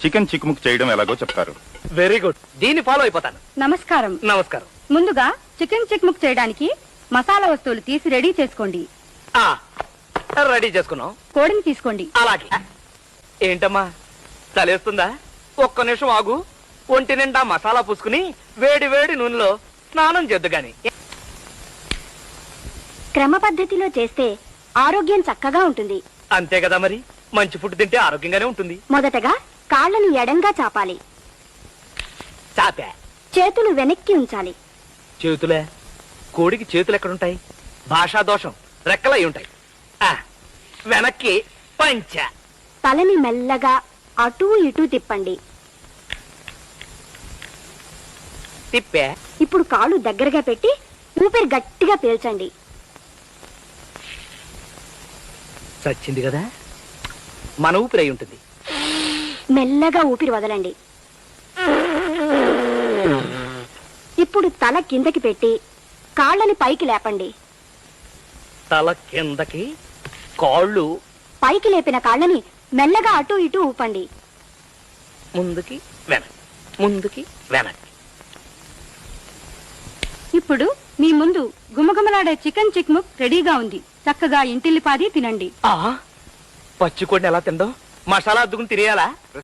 Chicken చిక్ముక్ చేయడం ఎలాగో చెప్తారు. వెరీ గుడ్, దీన్ని ఫాలో అయిపోతాను. నమస్కారం. నమస్కారం. ముందుగా చికెన్ చిక్ముక్ చేయడానికి మసాలా వస్తువులు తీసి రెడీ చేసుకోండి. రెడీ చేసుకున్నాం. కోడిని తీసుకోండి. అలాగే. ఏంటమ్మా చలేస్తుందా? ఒక్క నిమిషం ఆగు. ఒంటి నిండా మసాలా పూసుకుని వేడి వేడి నూనెలో స్నానం చేద్దు గాని. క్రమ పద్ధతిలో చేస్తే ఆరోగ్యం చక్కగా ఉంటుంది. అంతే కదా మరి, మంచి ఫుడ్ తింటే ఆరోగ్యంగానే ఉంటుంది. మొదటగా కాళ్ళను ఎడంగా చాపాలి. చాపా. చేతులు వెనక్కి ఉంచాలి. చేతులే? కోడికి చేతులు ఎక్కడుంటాయి? భాషా దోషం, రెక్కలై ఉంటాయి. వెనక్కి పంచ. తలని మెల్లగా అటూ ఇటూ తిప్పండి. తిప్పే. ఇప్పుడు కాళ్ళు దగ్గరగా పెట్టి ఊపిరి గట్టిగా పీల్చండి. చచ్చింది కదా, మన ఊపిరి అయి ఉంటుంది. మెల్లగా ఊపిరి వదలండి. ఇప్పుడు తల కిందకి పెట్టి కాళ్ళని పైకి లేపండి. తల కిందకి, కాళ్ళు పైకి లేపిన కాళ్ళని మెల్లగా అటూ ఇటూ ఊపండి. ముందుకి వెనక్కి, ముందుకి వెనక్కి. ఇప్పుడు మీ ముందు గుమగుమలాడే చికెన్ చిక్ముక్ రెడీగా ఉంది. చక్కగా ఇంటిల్లిపాది తినండి. పచ్చి కోడిని ఎలా తిండం? మసాలా అద్దుకుని తినేయాలా?